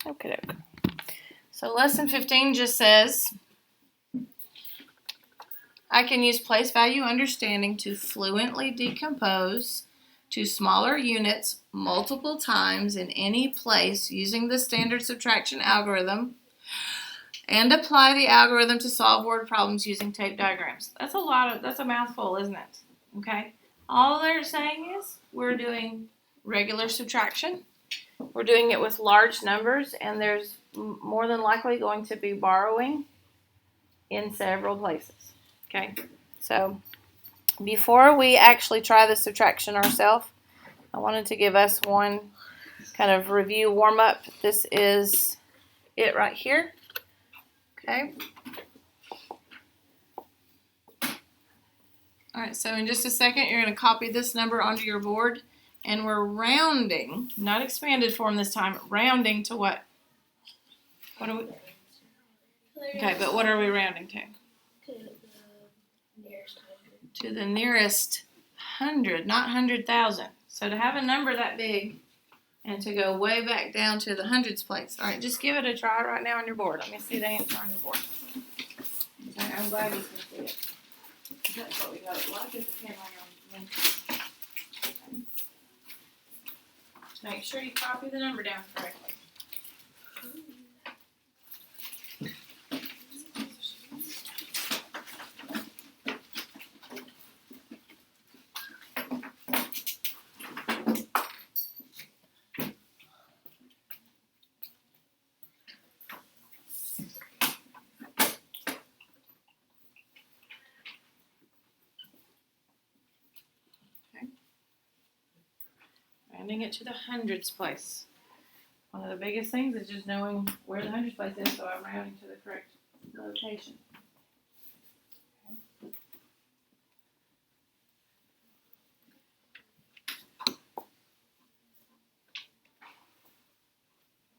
Okay. So lesson 15 just says, I can use place value understanding to fluently decompose to smaller units multiple times in any place using the standard subtraction algorithm and apply the algorithm to solve word problems using tape diagrams. That's a mouthful, isn't it? Okay. All they're saying is we're doing regular subtraction. We're doing it with large numbers, and there's more than likely going to be borrowing in several places. Okay. So before we actually try the subtraction ourselves, I wanted to give us one kind of review warm-up. This is it right here. Okay. All right, so in just a second, you're going to copy this number onto your board, and we're rounding, not expanded form this time, rounding to what? What are we? Okay, but what are we rounding to? To the nearest hundred, not 100,000. So to have a number that big and to go way back down to the hundreds place. All right, just give it a try right now on your board. Let me see the answer on your board. Okay, I'm glad you can see it. That's what we got. Well, I get the pen on your okay. Make sure you copy the number down correctly. Rounding it to the hundreds place. One of the biggest things is just knowing where the hundreds place is, so I'm rounding to the correct location. Okay.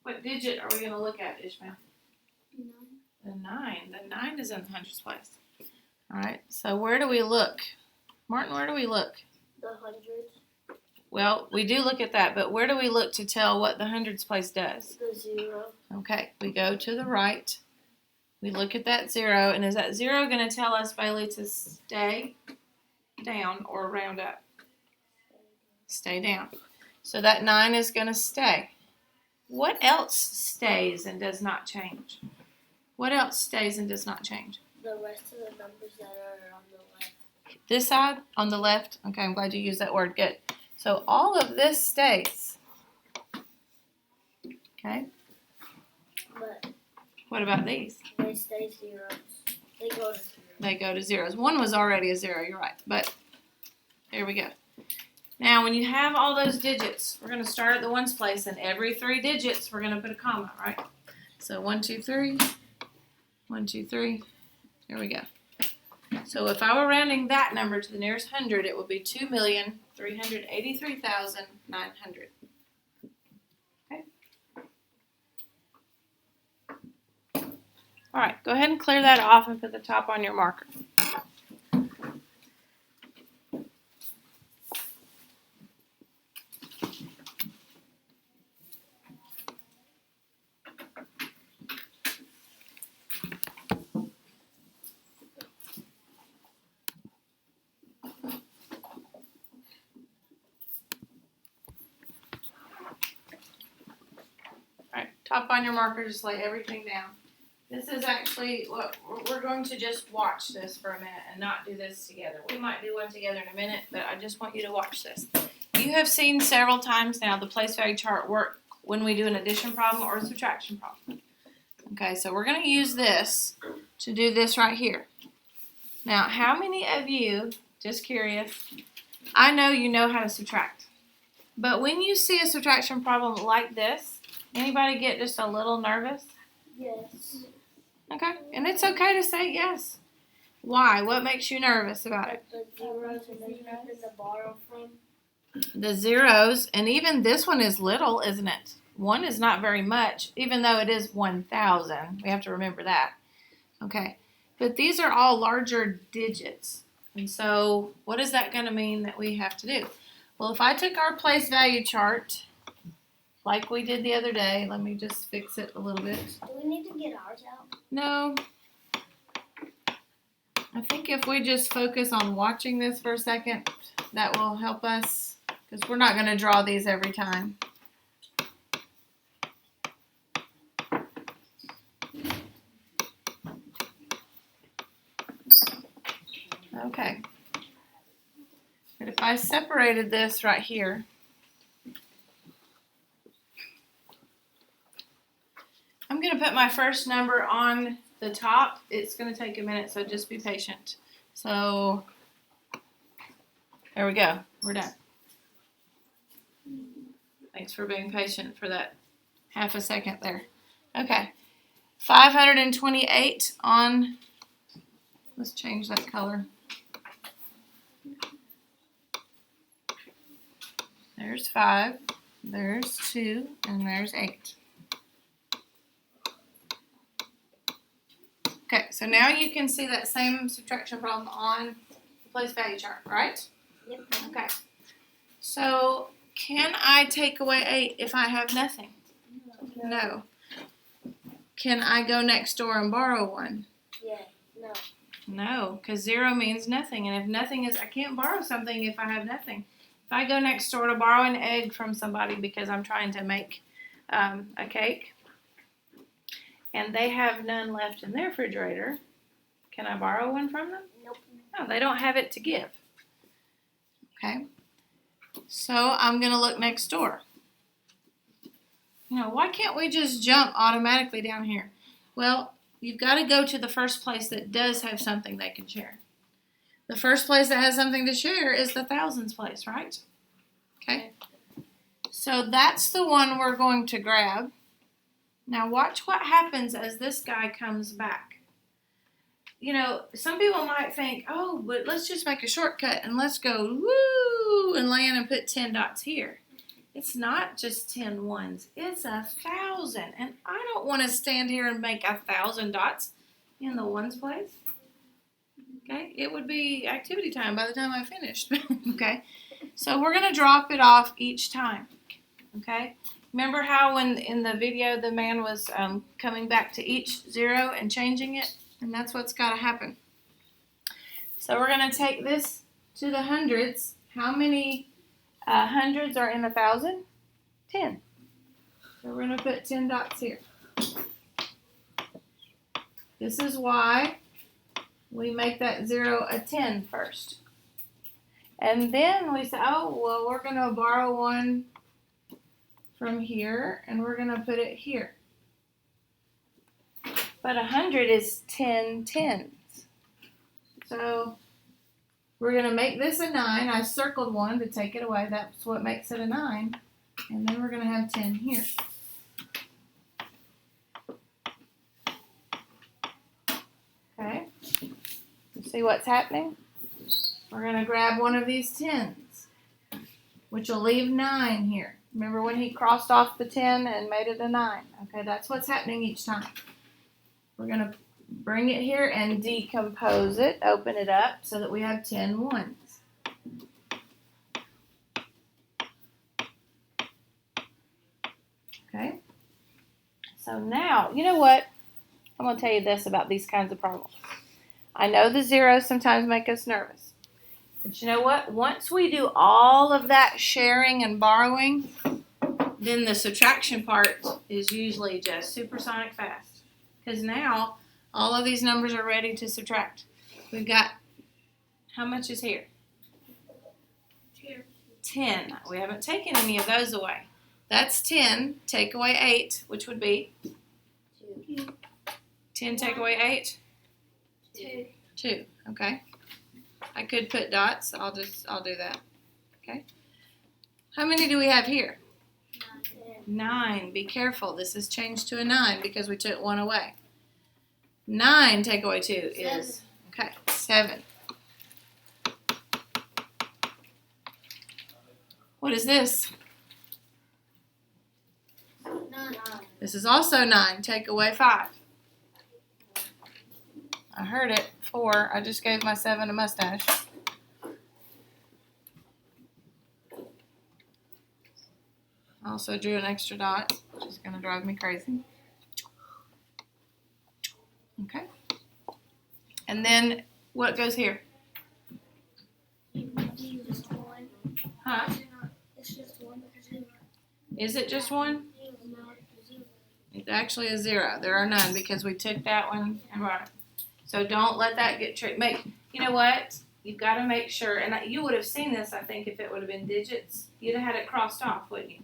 What digit are we going to look at, Ishmael? 9. The 9. The 9 is in the hundreds place. All right, so where do we look? Martin, where do we look? The hundreds. Well, we do look at that, but where do we look to tell what the hundreds place does? The 0. Okay, we go to the right. We look at that 0, and is that 0 going to tell us, Bailey, to stay down or round up? Stay down. So that 9 is going to stay. What else stays and does not change? What else stays and does not change? The rest of the numbers that are on the left. This side on the left? Okay, I'm glad you used that word. Good. So all of this stays. Okay. But what about these? They stay zeros. They go to 0. They go to zeros. 1 was already a 0, you're right. But here we go. Now, when you have all those digits, we're going to start at the ones place, and every 3 digits, we're going to put a comma, right? So 1, 2, 3. 1, 2, 3. There we go. So if I were rounding that number to the nearest 100, it would be 2,383,900. Okay. All right, go ahead and clear that off and put the top on your marker. Top on your marker, just lay everything down. This is actually what we're going to just watch this for a minute and not do this together. We might do one together in a minute, but I just want you to watch this. You have seen several times now the place value chart work when we do an addition problem or a subtraction problem. Okay, so we're going to use this to do this right here. Now, how many of you, just curious, I know you know how to subtract, but when you see a subtraction problem like this, anybody get just a little nervous? Yes. Okay, and it's okay to say yes. Why? What makes you nervous about it? The zeros and there's nothing to borrow from. The zeros, and even this one is little, isn't it? 1 is not very much, even though it is 1,000. We have to remember that. Okay, but these are all larger digits. And so what is that going to mean that we have to do? Well, if I took our place value chart like we did the other day. Let me just fix it a little bit. Do we need to get ours out? No. I think if we just focus on watching this for a second, that will help us, because we're not going to draw these every time. Okay. But if I separated this right here, I'm going to put my first number on the top. It's going to take a minute, so just be patient. So, there we go. We're done. Thanks for being patient for that half a second there. Okay. 528 on, let's change that color. There's 5, there's 2, and there's 8. Okay, so now you can see that same subtraction problem on the place value chart, right? Yep. Okay. So, can I take away 8 if I have nothing? No. Can I go next door and borrow 1? Yeah. No. No, because 0 means nothing, and if nothing is, I can't borrow something if I have nothing. If I go next door to borrow an egg from somebody because I'm trying to make a cake, and they have none left in their refrigerator, can I borrow one from them? Nope. No, they don't have it to give. Okay, so I'm going to look next door. You know, why can't we just jump automatically down here? Well, you've got to go to the first place that does have something they can share. The first place that has something to share is the thousands place, right? Okay. So that's the one we're going to grab. Now watch what happens as this guy comes back. You know, some people might think, oh, but let's just make a shortcut and let's go woo and land and put 10 dots here. It's not just 10 ones. It's 1,000. And I don't want to stand here and make 1,000 dots in the ones place. Okay, it would be activity time by the time I finished. Okay, so we're going to drop it off each time. Okay, remember how when in the video the man was coming back to each 0 and changing it? And that's what's got to happen. So we're going to take this to the hundreds. How many hundreds are in 1,000? 10. So we're going to put 10 dots here. This is why we make that 0 a 10 first. And then we say, oh, well, we're going to borrow one from here, and we're going to put it here. But 100 is 10 tens. So we're going to make this a 9. I circled one to take it away. That's what makes it a 9. And then we're going to have 10 here. Okay. See what's happening? We're going to grab one of these 10s, which will leave 9 here. Remember when he crossed off the 10 and made it a 9? Okay, that's what's happening each time. We're going to bring it here and decompose it, open it up so that we have 10 ones. Okay, so now, you know what? I'm going to tell you this about these kinds of problems. I know the zeros sometimes make us nervous. But you know what? Once we do all of that sharing and borrowing, then the subtraction part is usually just supersonic fast. Because now, all of these numbers are ready to subtract. We've got, how much is here? 10. We haven't taken any of those away. That's 10. Take away 8, which would be? 2. 10 take away 8? 2. 2. Okay. I could put dots. I'll do that. Okay. How many do we have here? 9. Be careful. This is changed to a 9 because we took 1 away. 9 take away 2 is 7. What is this? 9. This is also 9. Take away 5. I heard it. 4. I just gave my 7 a mustache. I also drew an extra dot, which is going to drive me crazy. Okay. And then what goes here? Just one. Huh? It's just one because zero. Is it just one? No, it's zero. It's actually a 0. There are none because we took that one and brought it. So don't let that get tricked. You know what? You've got to make sure, and you would have seen this, I think, if it would have been digits. You'd have had it crossed off, wouldn't you?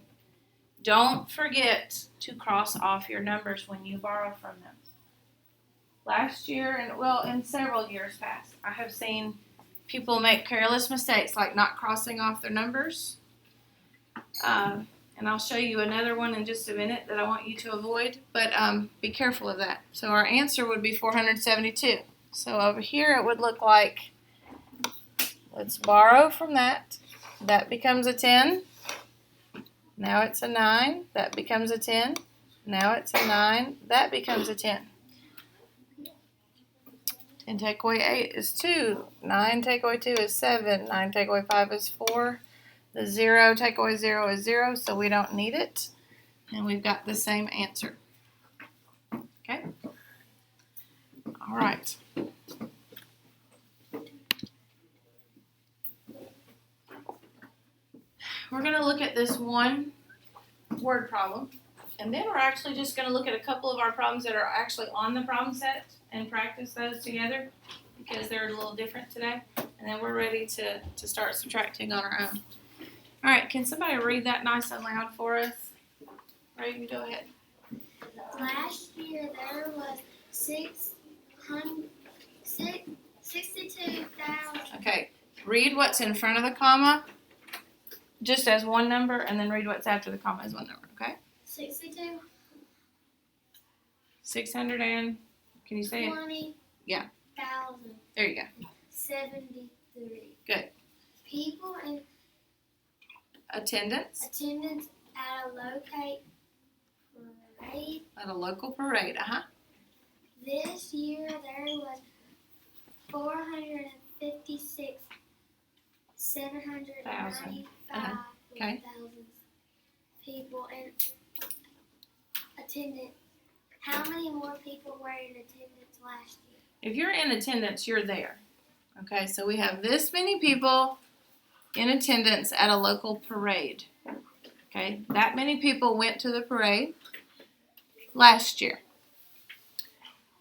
Don't forget to cross off your numbers when you borrow from them. Last year, and several years past, I have seen people make careless mistakes like not crossing off their numbers. And I'll show you another one in just a minute that I want you to avoid, but be careful of that. So our answer would be 472. So over here it would look like, let's borrow from that. That becomes a 10. Now it's a 9. That becomes a 10. Now it's a 9. That becomes a 10. 10 take away 8 is 2. 9 take away 2 is 7. 9 take away 5 is 4. The 0 take away 0 is 0, so we don't need it. And we've got the same answer. Okay? All right. We're going to look at this one word problem. And then we're actually just going to look at a couple of our problems that are actually on the problem set and practice those together because they're a little different today. And then we're ready to start subtracting on our own. All right, can somebody read that nice and loud for us? Raven, go ahead. Last year there was 62,000. Okay, read what's in front of the comma just as one number, and then read what's after the comma as one number, okay? 62. 600 and, can you say it? 20. Yeah. 1,000. There you go. 73. Good. People in Attendance attendance at a local parade, This year there was 456,795 Okay. people in attendance. How many more people were in attendance last year? If you're in attendance, you're there. Okay, so we have this many people in attendance at a local parade. Okay, that many people went to the parade last year.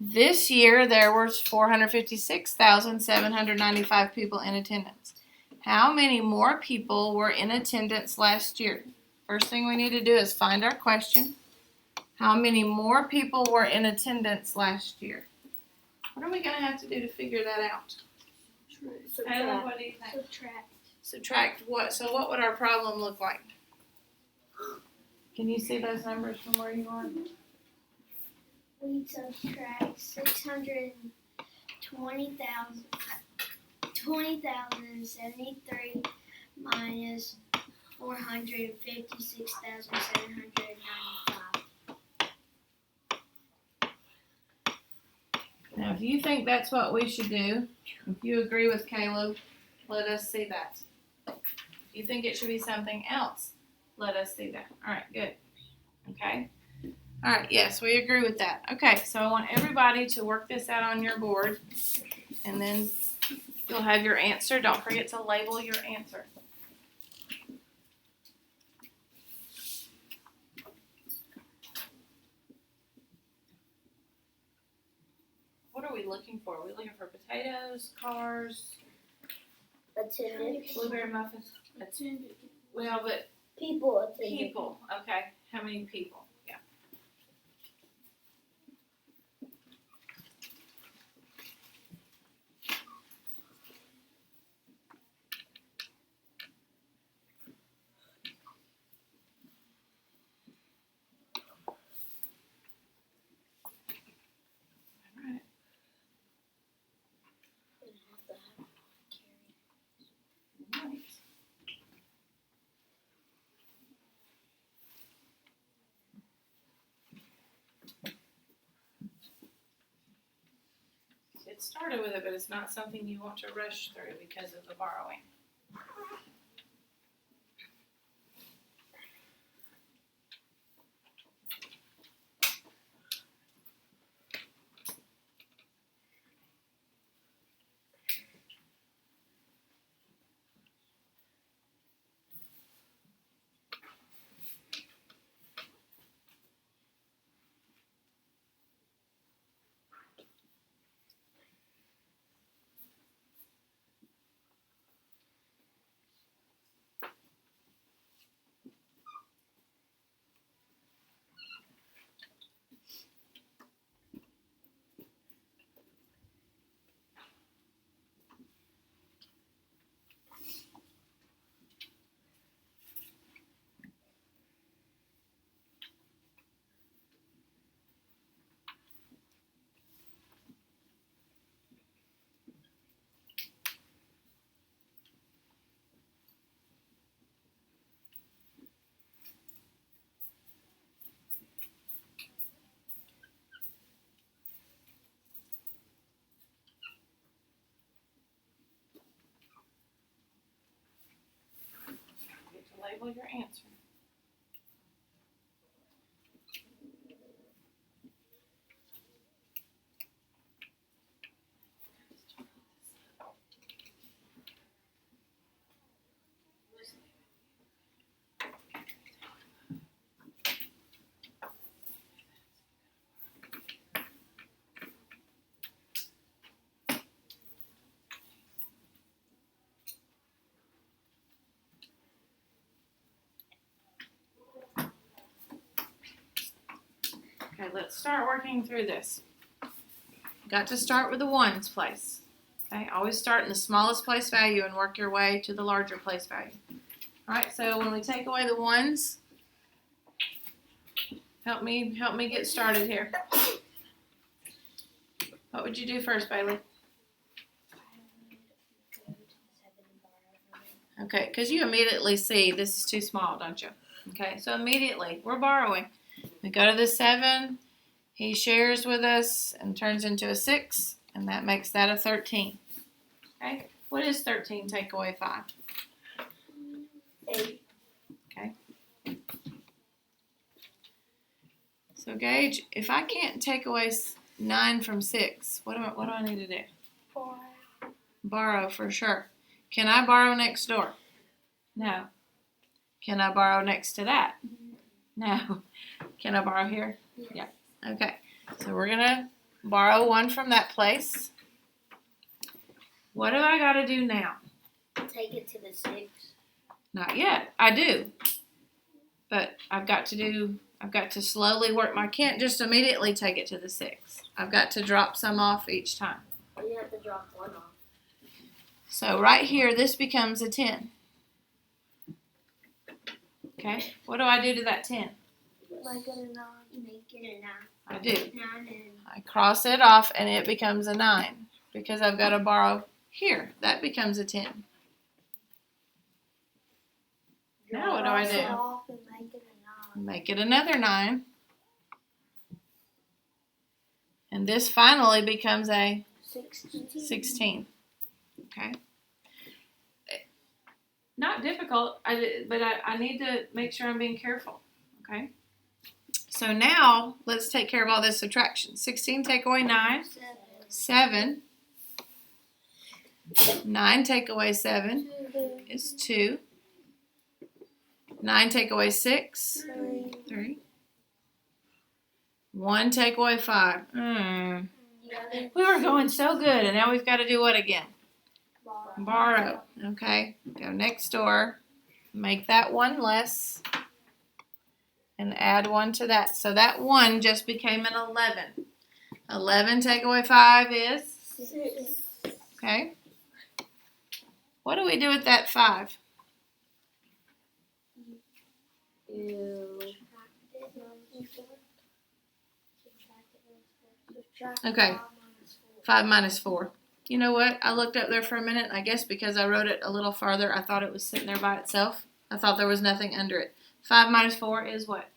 This year, there was 456,795 people in attendance. How many more people were in attendance last year? First thing we need to do is find our question. How many more people were in attendance last year? What are we going to have to do to figure that out? Taylor, what do you think? Subtract what? So what would our problem look like? Can you see those numbers from where you are? We subtract 20,073 minus 456,795. Now, if you think that's what we should do, if you agree with Caleb, let us see that. If you think it should be something else, let us see that. All right, good. Okay. All right, yes, we agree with that. Okay, so I want everybody to work this out on your board, and then you'll have your answer. Don't forget to label your answer. What are we looking for? Are we looking for potatoes, cars, Attendance. blueberry muffins? Well, but People attending. people. Okay, how many people? Yeah. It started with it, but it's not something you want to rush through because of the borrowing. label your answer. Okay, let's start working through this. Got to start with the ones place. Okay, always start in the smallest place value and work your way to the larger place value. All right, so when we take away the ones, help me get started here. What would you do first, Bailey? Okay, because you immediately see this is too small, don't you? Okay, so immediately we're borrowing. We go to the 7, he shares with us and turns into a 6, and that makes that a 13. Okay, what is 13 take away 5? 8. Okay. So Gage, if I can't take away 9 from 6, what do I need to do? 4. Borrow for sure. Can I borrow next door? No. Can I borrow next to that? No. Can I borrow here? Yeah. Okay. So we're going to borrow 1 from that place. What do I got to do now? Take it to the 6. Not yet. I do. But I've got to slowly work. I can't just immediately take it to the 6. I've got to drop some off each time. You have to drop 1 off. So right here, this becomes a 10. Okay. What do I do to that 10? Make it a 9. Make it a 9. I do. 9 and I cross it off and it becomes a 9 because I've got to borrow here. That becomes a 10. Now what do I cross it do? off and make it a 9. Make it another 9. And this finally becomes a 16. Okay. Not difficult, but I need to make sure I'm being careful. Okay. So now let's take care of all this subtraction. 16 take away 9. 7. 9 take away 7 is 2. 9 take away 6. 3. 1 take away 5. We were going so good, and now we've got to do what again? Borrow. Okay. Go next door. Make that 1 less. And add 1 to that. So that 1 just became an 11. 11 take away 5 is? 6. Okay. What do we do with that 5? Okay. 5 minus 4. You know what? I looked up there for a minute. I guess because I wrote it a little farther, I thought it was sitting there by itself. I thought there was nothing under it. 5 minus 4 is what?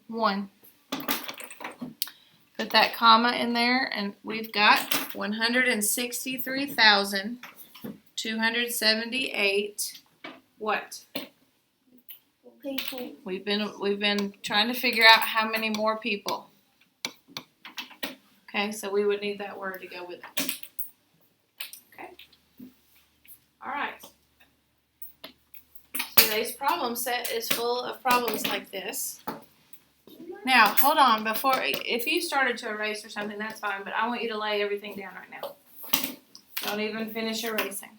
1. Put that comma in there, and we've got 163,278. What? People. We've been trying to figure out how many more people. Okay, so we would need that word to go with it. Okay. All right. Today's problem set is full of problems like this. Now, hold on. If you started to erase or something, that's fine, but I want you to lay everything down right now. Don't even finish erasing.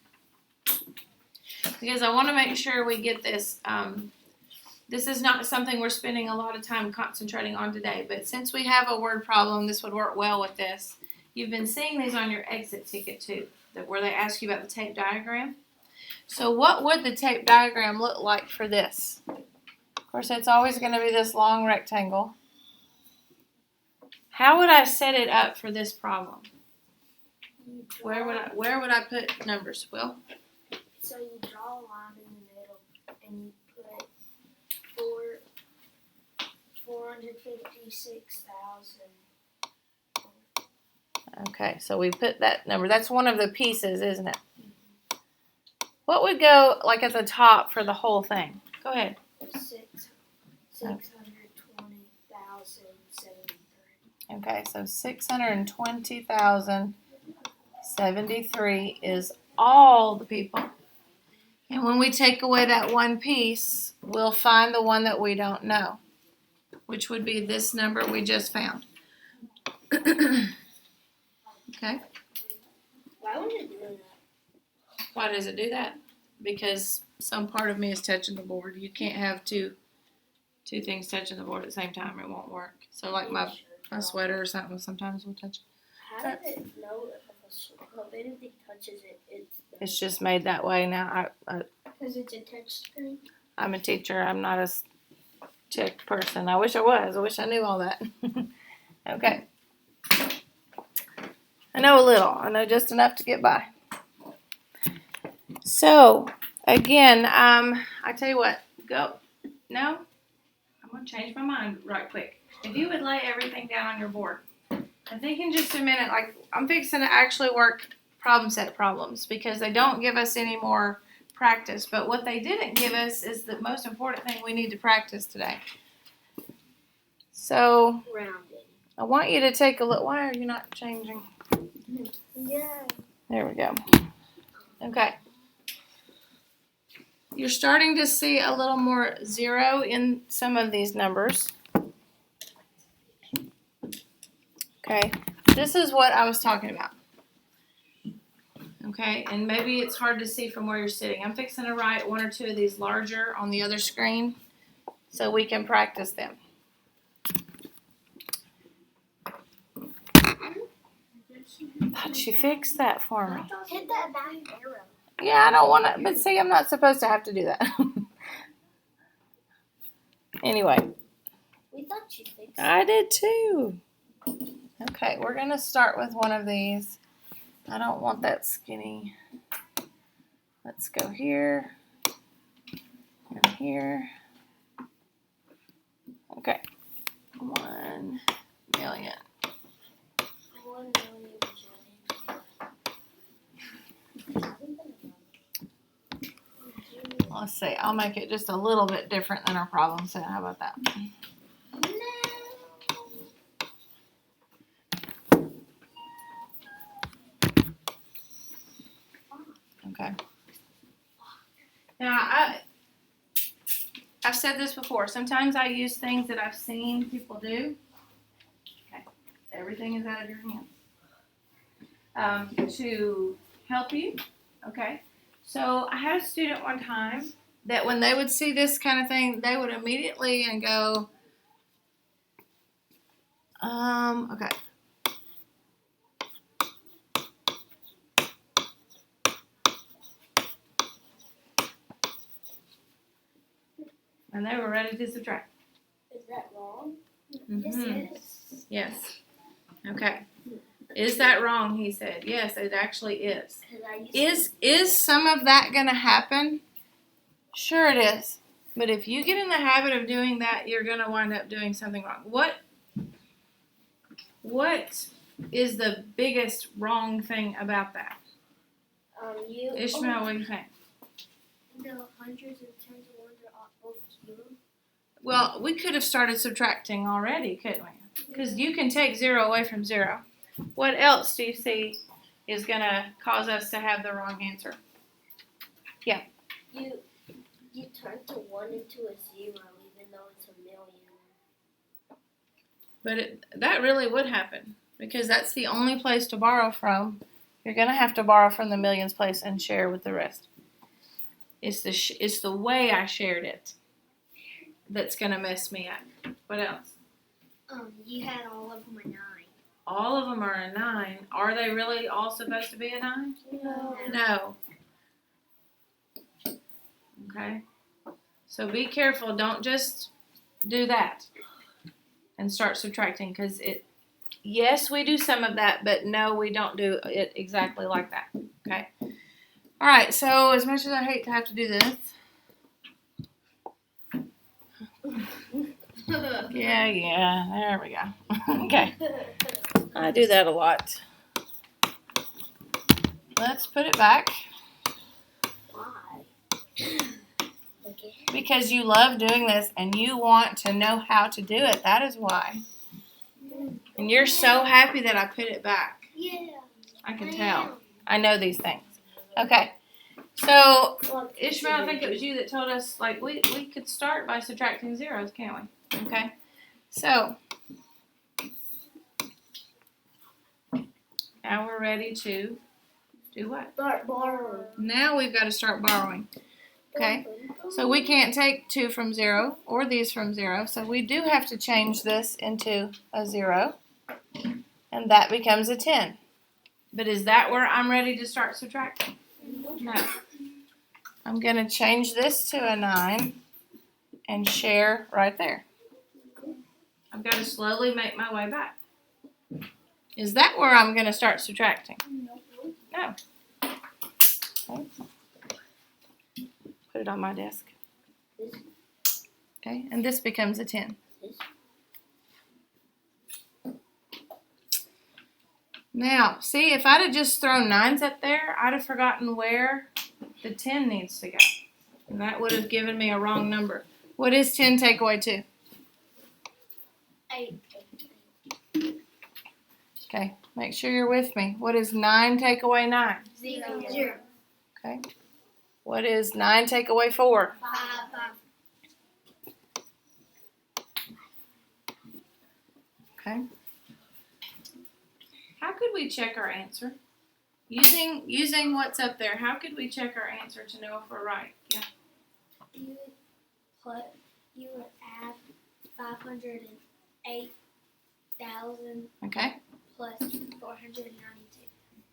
Because I want to make sure we get this. This is not something we're spending a lot of time concentrating on today, but since we have a word problem, this would work well with this. You've been seeing these on your exit ticket too, where they ask you about the tape diagram. So what would the tape diagram look like for this? Of course, it's always going to be this long rectangle. How would I set it up for this problem? Where would I put numbers, Will? So you draw a line in the middle and you put 456,000. Okay, so we put that number. That's one of the pieces, isn't it? What would go like at the top for the whole thing? Go ahead. 620,073. Okay, so 620,073 is all the people. And when we take away that one piece, we'll find the one that we don't know, which would be this number we just found. Okay? Why would it do that? Why does it do that? Because some part of me is touching the board. You can't have two things touching the board at the same time. It won't work. So like my sweater or something sometimes will touch. How does it know if anything touches it? It's just made that way now. Because it's a touch screen. I'm a teacher. I'm not a tech person. I wish I was. I wish I knew all that. Okay. I know a little. I know just enough to get by. So, again, I tell you what. Go. No? I'm going to change my mind right quick. If you would lay everything down on your board. I think in just a minute, like, I'm fixing to actually work problem set problems because they don't give us any more practice. But what they didn't give us is the most important thing we need to practice today. So, Rounding. I want you to take a look. Why are you not changing? Yeah. There we go. Okay. You're starting to see a little more zero in some of these numbers. Okay. This is what I was talking about. Okay, and maybe it's hard to see from where you're sitting. I'm fixing to write one or two of these larger on the other screen so we can practice them. Thought you fixed that for me. Hit that back arrow. Yeah, I don't want to, but see, I'm not supposed to have to do that. Anyway. We thought you fixed it. I did too. Okay, we're going to start with one of these. I don't want that skinny. Let's go here and here. Okay. 1 million. 1 million. Let's see. I'll make it just a little bit different than our problem set. How about that? Okay. Now, I've said this before. Sometimes I use things that I've seen people do. Okay. Everything is out of your hands. To help you. Okay. So I had a student one time that when they would see this kind of thing, they would immediately and go, okay. And they were ready to subtract. Is that wrong? Mm-hmm. Yes, it is. Yes. Okay. Is that wrong? He said. Yes, it actually is. Is some of that going to happen? Sure it is. But if you get in the habit of doing that, you're going to wind up doing something wrong. What is the biggest wrong thing about that? Ishmael, what do you think? The hundreds and tens of ones are both zero. Well, we could have started subtracting already, couldn't we? Because you can take 0 away from 0. What else do you see is going to cause us to have the wrong answer? Yeah. You turn the 1 into a 0 even though it's a million. But that really would happen because that's the only place to borrow from. You're going to have to borrow from the millions place and share with the rest. It's the way I shared it that's going to mess me up. What else? You had all of them a 9. All of them are a 9. Are they really all supposed to be a 9? No. Okay. So be careful. Don't just do that and start subtracting because yes, we do some of that, but no, we don't do it exactly like that. Okay. All right. So as much as I hate to have to do this. Yeah. There we go. Okay. I do that a lot. Let's put it back. Why? Okay. Because you love doing this and you want to know how to do it. That is why. And you're so happy that I put it back. Yeah. I can tell. I know these things. Okay. So, Ishmael, I think it was you that told us, like, we could start by subtracting zeros, can't we? Okay. So, now we're ready to do what? Start borrowing. Now we've got to start borrowing. Okay. So we can't take 2 from 0 or these from 0. So we do have to change this into a 0. And that becomes a 10. But is that where I'm ready to start subtracting? No. I'm going to change this to a 9 and share right there. I've got to slowly make my way back. Is that where I'm going to start subtracting? No. Okay. Put it on my desk. Okay, and this becomes a 10. Now, see, if I'd have just thrown 9s up there, I'd have forgotten where the 10 needs to go. And that would have given me a wrong number. What is 10 take away 2? 8. Okay, make sure you're with me. What is 9 take away 9? 0. Okay. What is 9 take away 4? 5. Okay. How could we check our answer? Using what's up there, how could we check our answer to know if we're right? Yeah. You would add 508,000 Okay. plus 492.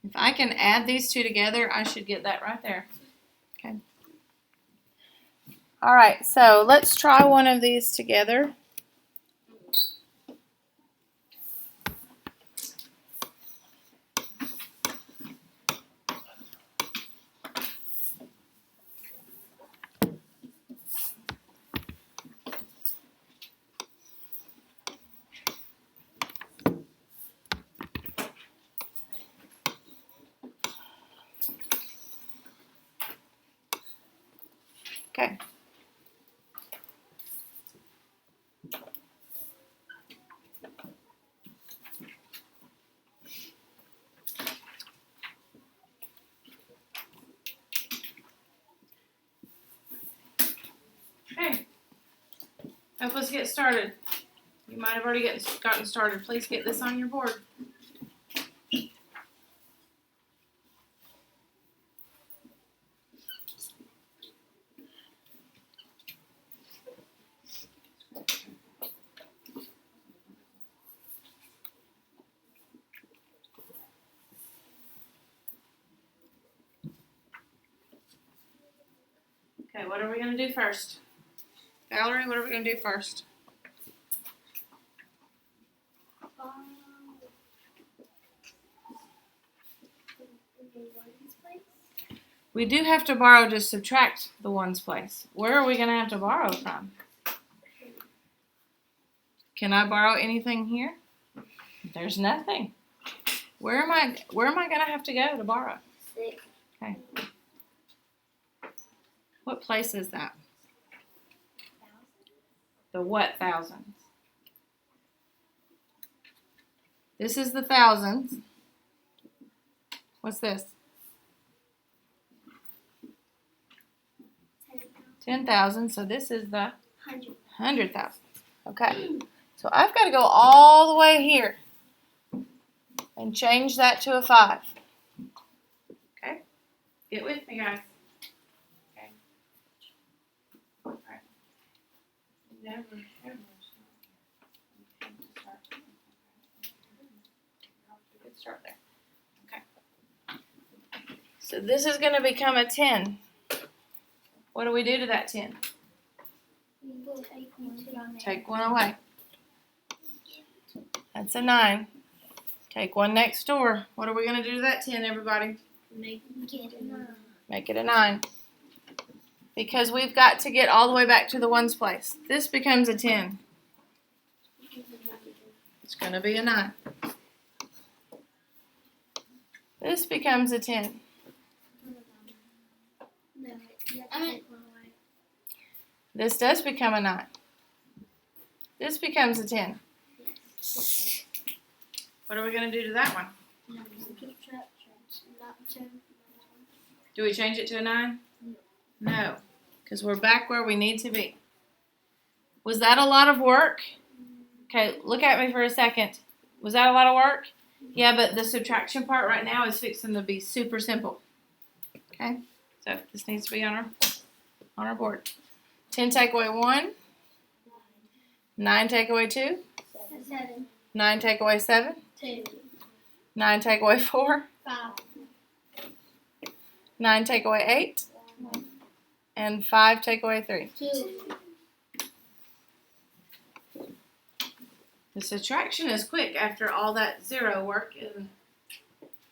If I can add these two together, I should get that right there. Okay. All right, so let's try one of these together. Okay. Okay. Help us get started. You might have already gotten started. Please get this on your board. Okay, what are we going to do first? Valerie, what are we going to do first? We do have to borrow to subtract the ones place. Where are we going to have to borrow from? Can I borrow anything here? There's nothing. Where am I going to have to go to borrow? 6. Okay. What place is that? The what thousands? This is the thousands. What's this? 10,000. So this is the 100,000. Okay. So I've got to go all the way here and change that to a 5. Okay. Get with me, guys. Okay. All right. Never, ever stop. Good start there. Okay. So this is going to become a 10. What do we do to that 10? Take 1 away. That's a 9. Take 1 next door. What are we going to do to that 10, everybody? Make Make it a 9. Because we've got to get all the way back to the ones place. This becomes a 10. It's going to be a 9. This becomes a 10. This does become a 9. This becomes a 10. What are we going to do to that one? Do we change it to a 9? No, because we're back where we need to be. Was that a lot of work? Okay, look at me for a second. Was that a lot of work? Yeah, but the subtraction part right now is fixing to be super simple. Okay, so this needs to be on our board. 10 take away 1. 9 take away 2. 7. 9 take away 7. 2. 9 take away 4. 5. 9 take away 8. 1. And 5 take away 3. 2. The subtraction is quick after all that zero work, and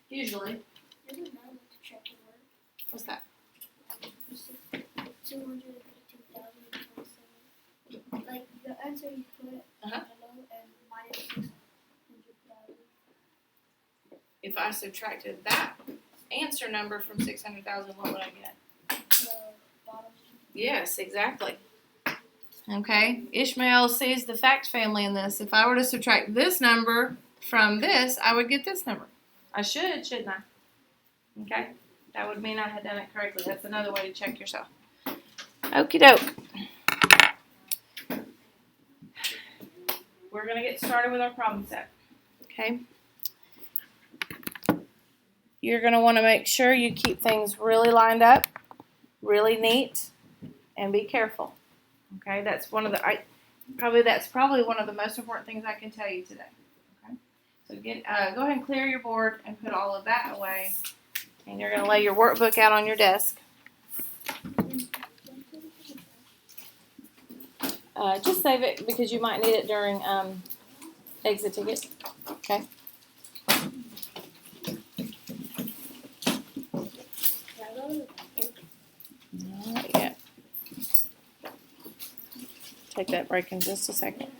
usually. What's that? 232,027. Like the answer you put below and minus 600,000. If I subtracted that answer number from 600,000, what would I get? The bottom. Yes, exactly. Okay, Ishmael sees the fact family in this. If I were to subtract this number from this, I would get this number. I should, shouldn't I? Okay, that would mean I had done it correctly. That's another way to check yourself. Okie doke. We're going to get started with our problem set. Okay. You're going to want to make sure you keep things really lined up, really neat, and be careful. Okay, that's one of the that's probably one of the most important things I can tell you today. Okay, so go ahead and clear your board and put all of that away, and you're going to lay your workbook out on your desk. Just save it because you might need it during exit ticket. Okay. Not yet. Take that break in just a second.